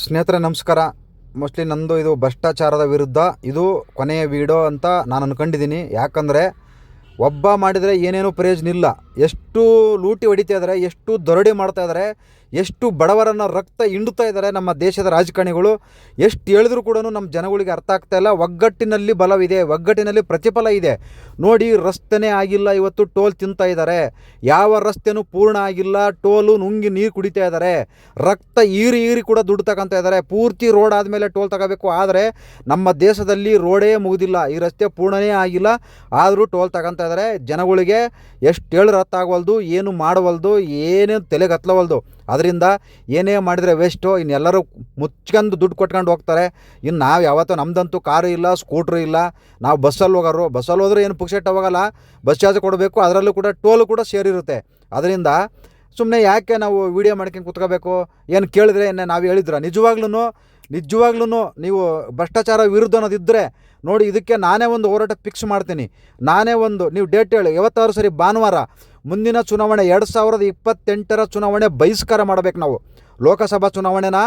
ಸ್ನೇಹಿತರೆ ನಮಸ್ಕಾರ. ಮೋಸ್ಟ್ಲಿ ನಂದು ಇದು ಭ್ರಷ್ಟಾಚಾರದ ವಿರುದ್ಧ ಇದು ಕೊನೆಯ ವೀಡಿಯೋ ಅಂತ ನಾನು ಅಂದ್ಕೊಂಡಿದ್ದೀನಿ. ಯಾಕಂದರೆ ಒಬ್ಬ ಮಾಡಿದರೆ ಏನೇನೂ ಪ್ರಯೋಜನ ಇಲ್ಲ. ಎಷ್ಟು ಲೂಟಿ ಹೊಡಿತಾ ಇದ್ದಾರೆ, ಎಷ್ಟು ದರೋಡೆ ಮಾಡ್ತಾ ಇದ್ದಾರೆ, ಎಷ್ಟು ಬಡವರನ್ನು ರಕ್ತ ಹಿಂಡುತ್ತಾ ಇದ್ದಾರೆ ನಮ್ಮ ದೇಶದ ರಾಜಕಾರಣಿಗಳು. ಎಷ್ಟು ಹೇಳಿದ್ರು ಕೂಡ ನಮ್ಮ ಜನಗಳಿಗೆ ಅರ್ಥ ಆಗ್ತಾಯಿಲ್ಲ. ಒಗ್ಗಟ್ಟಿನಲ್ಲಿ ಬಲವಿದೆ, ಒಗ್ಗಟ್ಟಿನಲ್ಲಿ ಪ್ರತಿಫಲ ಇದೆ. ನೋಡಿ, ರಸ್ತೆನೇ ಆಗಿಲ್ಲ, ಇವತ್ತು ಟೋಲ್ ತಿಂತಾ ಇದ್ದಾರೆ. ಯಾವ ರಸ್ತೆನೂ ಪೂರ್ಣ ಆಗಿಲ್ಲ, ಟೋಲು ನುಂಗಿ ನೀರು ಕುಡಿತಾ ಇದ್ದಾರೆ. ರಕ್ತ ಈರಿ ಕೂಡ ದುಡ್ಡು ತಗೊತಾ ಇದ್ದಾರೆ. ಪೂರ್ತಿ ರೋಡ್ ಆದಮೇಲೆ ಟೋಲ್ ತಗೋಬೇಕು. ಆದರೆ ನಮ್ಮ ದೇಶದಲ್ಲಿ ರೋಡೇ ಮುಗಿದಿಲ್ಲ, ಈ ರಸ್ತೆ ಪೂರ್ಣನೇ ಆಗಿಲ್ಲ, ಆದರೂ ಟೋಲ್ ತಗೊತಾ ಇದ್ದಾರೆ. ಜನಗಳಿಗೆ ಎಷ್ಟು ಹೇಳಿದ್ರೆ ಅರ್ಥ ಆಗವಲ್ದು, ಏನು ಮಾಡವಲ್ದು, ಏನೇನು ತಲೆಗೆ ಹತ್ತಲವಲ್ದು. ಅದರಿಂದ ಏನೇ ಮಾಡಿದರೆ ವೇಸ್ಟು. ಇನ್ನೆಲ್ಲರೂ ಮುಚ್ಕೊಂಡು ದುಡ್ಡು ಕೊಟ್ಕೊಂಡು ಹೋಗ್ತಾರೆ. ಇನ್ನು ನಾವು ಯಾವತ್ತೂ ನಮ್ಮದಂತೂ ಕಾರು ಇಲ್ಲ, ಸ್ಕೂಟ್ರು ಇಲ್ಲ, ನಾವು ಬಸ್ಸಲ್ಲಿ ಹೋಗೋರು. ಬಸ್ಸಲ್ಲಿ ಹೋದ್ರೆ ಏನು ಪುಕ್ಸೆಟ್ ಹೋಗಲ್ಲ, ಬಸ್ ಚಾರ್ಜ್ ಕೊಡಬೇಕು. ಅದರಲ್ಲೂ ಕೂಡ ಟೋಲು ಕೂಡ ಸೇರಿರುತ್ತೆ. ಅದರಿಂದ ಸುಮ್ಮನೆ ಯಾಕೆ ನಾವು ವೀಡಿಯೋ ಮಾಡ್ಕೊಂಡು ಕೂತ್ಕೋಬೇಕು? ಏನು ಕೇಳಿದ್ರೆ ನಾವು ಹೇಳಿದ್ರೆ ನಿಜವಾಗ್ಲೂ ನೀವು ಭ್ರಷ್ಟಾಚಾರ ವಿರುದ್ಧ ಅನ್ನೋದಿದ್ದರೆ ನೋಡಿ, ಇದಕ್ಕೆ ನಾನೇ ಒಂದು ಹೋರಾಟ ಫಿಕ್ಸ್ ಮಾಡ್ತೀನಿ. ನೀವು ಡೇಟ್ ಹೇಳಿ, ಯಾವತ್ತಾದ್ರೂ ಸರಿ ಭಾನುವಾರ ಮುಂದಿನ ಚುನಾವಣೆ 2028 ಚುನಾವಣೆ ಬಹಿಷ್ಕಾರ ಮಾಡಬೇಕು. ನಾವು ಲೋಕಸಭಾ ಚುನಾವಣೆನ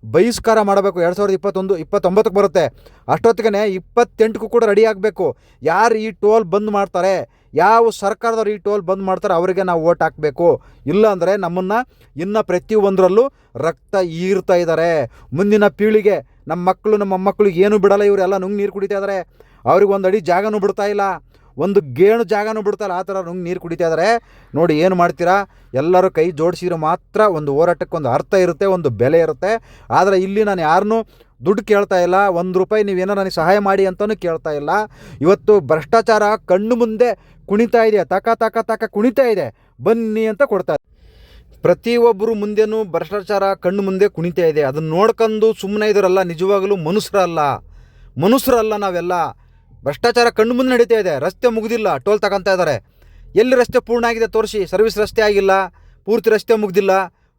ಬಹಿಷ್ಕಾರ ಮಾಡಬೇಕು. 2029 ಬರುತ್ತೆ. ಅಷ್ಟೊತ್ತಿಗೆ 28ಕ್ಕೂ ಕೂಡ ರೆಡಿ ಆಗಬೇಕು. ಯಾರು ಈ ಟೋಲ್ ಬಂದ್ ಮಾಡ್ತಾರೆ, ಯಾವ ಸರ್ಕಾರದವ್ರು ಈ ಟೋಲ್ ಬಂದ್ ಮಾಡ್ತಾರೆ, ಅವರಿಗೆ ನಾವು ಓಟ್ ಹಾಕಬೇಕು. ಇಲ್ಲಾಂದರೆ ನಮ್ಮನ್ನು ಇನ್ನು ಪ್ರತಿಯೊಂದರಲ್ಲೂ ರಕ್ತ ಈರ್ತಾ ಇದ್ದಾರೆ. ಮುಂದಿನ ಪೀಳಿಗೆ ನಮ್ಮ ಮೊಮ್ಮಕ್ಕಳು ಏನು ಬಿಡಲ್ಲ. ಇವರೆಲ್ಲ ನುಂಗಿ ನೀರು ಕುಡಿತಾ ಇದ್ದಾರೆ. ಅವ್ರಿಗೆ ಒಂದು ಅಡಿ ಜಾಗನೂ ಬಿಡ್ತಾ ಇಲ್ಲ, ಒಂದು ಗೇಣು ಜಾಗನೂ ಬಿಡ್ತಾಯಿಲ್ಲ. ಆ ಥರ ನುಂಗಿ ನೀರು ಕುಡಿತಾ ಇದ್ದಾರೆ. ನೋಡಿ, ಏನು ಮಾಡ್ತೀರಾ? ಎಲ್ಲರೂ ಕೈ ಜೋಡಿಸಿದ್ರೆ ಮಾತ್ರ ಒಂದು ಹೋರಾಟಕ್ಕೆ ಒಂದು ಅರ್ಥ ಇರುತ್ತೆ, ಒಂದು ಬೆಲೆ ಇರುತ್ತೆ. ಆದರೆ ಇಲ್ಲಿ ನಾನು ಯಾರನ್ನೂ ದುಡ್ಡು ಕೇಳ್ತಾ ಇಲ್ಲ, ₹1 ನೀವೇನೋ ನನಗೆ ಸಹಾಯ ಮಾಡಿ ಅಂತಲೂ ಕೇಳ್ತಾ ಇಲ್ಲ. ಇವತ್ತು ಭ್ರಷ್ಟಾಚಾರ ಕಣ್ಣು ಮುಂದೆ ಕುಣಿತಾ ಇದೆ, ತಕ ಕುಣಿತಾ ಇದೆ. ಬನ್ನಿ ಅಂತ ಕೊಡ್ತಾರೆ. ಪ್ರತಿಯೊಬ್ಬರು ಮುಂದೆನೂ ಭ್ರಷ್ಟಾಚಾರ ಕಣ್ಣು ಮುಂದೆ ಕುಣಿತಾ ಇದೆ. ಅದನ್ನು ನೋಡ್ಕೊಂಡು ಸುಮ್ಮನೆ ಇದ್ರಲ್ಲ, ನಿಜವಾಗಲೂ ಮನುಷ್ಯರಲ್ಲ ನಾವೆಲ್ಲ. ಭ್ರಷ್ಟಾಚಾರ ಕಣ್ಣು ಮುಂದೆ ನಡೀತಾ ಇದೆ. ರಸ್ತೆ ಮುಗಿದಿಲ್ಲ, ಟೋಲ್ ತಗೊತಾ ಇದ್ದಾರೆ. ಎಲ್ಲಿ ರಸ್ತೆ ಪೂರ್ಣ ಆಗಿದೆ ತೋರಿಸಿ. ಸರ್ವಿಸ್ ರಸ್ತೆ ಆಗಿಲ್ಲ, ಪೂರ್ತಿ ರಸ್ತೆ ಮುಗ್ದಿಲ್ಲ,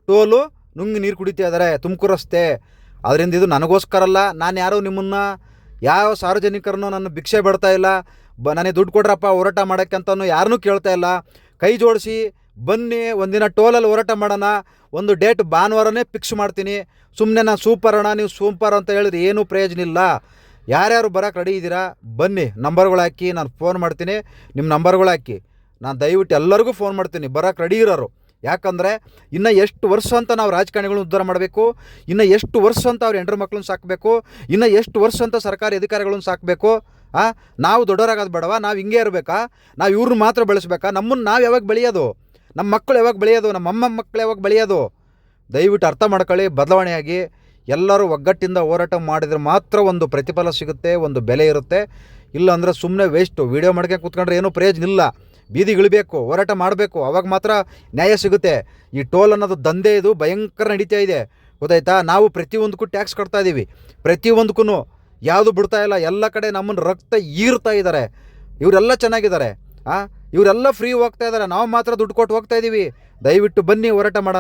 ಟೋಲು ನುಂಗಿ ನೀರು ಕುಡಿತಾ ಇದ್ದಾರೆ. ತುಮಕೂರು ರಸ್ತೆ. ಅದರಿಂದ ಇದು ನನಗೋಸ್ಕರ ಅಲ್ಲ. ನಾನು ಯಾರೋ ನಿಮ್ಮನ್ನು ಯಾವ ಸಾರ್ವಜನಿಕರನ್ನು ನಾನು ಭಿಕ್ಷೆ ಬಿಡ್ತಾ ಇಲ್ಲ. ನನಗೆ ದುಡ್ಡು ಕೊಡ್ರಪ್ಪ ಹೋರಾಟ ಮಾಡೋಕ್ಕೆ ಅಂತಲೂ ಯಾರನ್ನೂ ಕೇಳ್ತಾ ಇಲ್ಲ. ಕೈ ಜೋಡಿಸಿ ಬನ್ನಿ, ಒಂದಿನ ಟೋಲಲ್ಲಿ ಹೋರಾಟ ಮಾಡೋಣ. ಒಂದು ಡೇಟ್ ಭಾನುವಾರನೇ ಫಿಕ್ಸ್ ಮಾಡ್ತೀನಿ. ಸುಮ್ಮನೆ ನಾನು ಸೂಪರ್ ಅಣ್ಣ, ನೀವು ಸೂಪರ್ ಅಂತ ಹೇಳಿದ್ರೆ ಏನೂ ಪ್ರಯೋಜನ ಇಲ್ಲ. ಯಾರ್ಯಾರು ಬರೋಕ್ಕೆ ರೆಡಿ ಇದ್ದೀರಾ ಬನ್ನಿ, ನಂಬರ್ಗಳು ಹಾಕಿ, ನಾನು ಫೋನ್ ಮಾಡ್ತೀನಿ. ನಿಮ್ಮ ನಂಬರ್ಗಳು ಹಾಕಿ, ನಾನು ದಯವಿಟ್ಟು ಎಲ್ಲರಿಗೂ ಫೋನ್ ಮಾಡ್ತೀನಿ ಬರೋಕ್ಕೆ ರೆಡಿ ಇರೋರು. ಯಾಕಂದರೆ ಇನ್ನು ಎಷ್ಟು ವರ್ಷ ಅಂತ ನಾವು ರಾಜಕಾರಣಿಗಳನ್ನ ಉದ್ಧಾರ ಮಾಡಬೇಕು, ಇನ್ನು ಎಷ್ಟು ವರ್ಷ ಅಂತ ಅವ್ರ ಹೆಂಡ್ರ ಮಕ್ಕಳನ್ನ ಸಾಕಬೇಕು, ಇನ್ನು ಎಷ್ಟು ವರ್ಷ ಅಂತ ಸರ್ಕಾರಿ ಅಧಿಕಾರಿಗಳನ್ನ ಸಾಕಬೇಕು. ನಾವು ದೊಡ್ಡವರಾಗೋದು ಬೇಡವಾ? ನಾವು ಹಿಂಗೆ ಇರಬೇಕಾ? ನಾವು ಇವ್ರನ್ನ ಮಾತ್ರ ಬೆಳೆಸ್ಬೇಕಾ? ನಮ್ಮನ್ನು ನಾವು ಯಾವಾಗ ಬೆಳೆಯೋದು? ನಮ್ಮ ಮಕ್ಕಳು ಯಾವಾಗ ಬೆಳೆಯೋದು? ನಮ್ಮ ಅಮ್ಮ ಮಕ್ಕಳು ಯಾವಾಗ ಬೆಳೆಯೋದು? ದಯವಿಟ್ಟು ಅರ್ಥ ಮಾಡ್ಕೊಳ್ಳಿ. ಬದಲಾವಣೆಯಾಗಿ ಎಲ್ಲರೂ ಒಗ್ಗಟ್ಟಿಂದ ಹೋರಾಟ ಮಾಡಿದರೆ ಮಾತ್ರ ಒಂದು ಪ್ರತಿಫಲ ಸಿಗುತ್ತೆ, ಒಂದು ಬೆಲೆ ಇರುತ್ತೆ. ಇಲ್ಲ ಅಂದರೆ ಸುಮ್ಮನೆ ವೇಸ್ಟು. ವೀಡಿಯೋ ಮಾಡ್ಕೊಂಡು ಕೂತ್ಕೊಂಡ್ರೆ ಏನೂ ಪ್ರಯೋಜನ ಇಲ್ಲ. ಬೀದಿಗಿಳಿಬೇಕು, ಹೋರಾಟ ಮಾಡಬೇಕು, ಅವಾಗ ಮಾತ್ರ ನ್ಯಾಯ ಸಿಗುತ್ತೆ. ಈ ಟೋಲ್ ಅನ್ನೋದು ದಂಧೆ ಇದು ಭಯಂಕರ ನಡೀತಾ ಇದೆ, ಗೊತ್ತಾಯ್ತಾ? ನಾವು ಪ್ರತಿಯೊಂದಕ್ಕೂ ಟ್ಯಾಕ್ಸ್ ಕಟ್ತಾ ಇದ್ದೀವಿ, ಪ್ರತಿಯೊಂದಕ್ಕೂ ಯಾವುದು ಬಿಡ್ತಾ ಇಲ್ಲ. ಎಲ್ಲ ಕಡೆ ನಮ್ಮನ್ನು ರಕ್ತ ಈರ್ತಾ ಇದ್ದಾರೆ. ಇವರೆಲ್ಲ ಚೆನ್ನಾಗಿದ್ದಾರೆ, ಇವರೆಲ್ಲ ಫ್ರೀ ಹೋಗ್ತಾ ಇದ್ದಾರೆ, ನಾವು ಮಾತ್ರ ದುಡ್ಡು ಕೊಟ್ಟು ಹೋಗ್ತಾ ಇದ್ದೀವಿ. ದಯವಿಟ್ಟು ಬನ್ನಿ, ಹೋರಾಟ ಮಾಡೋಣ.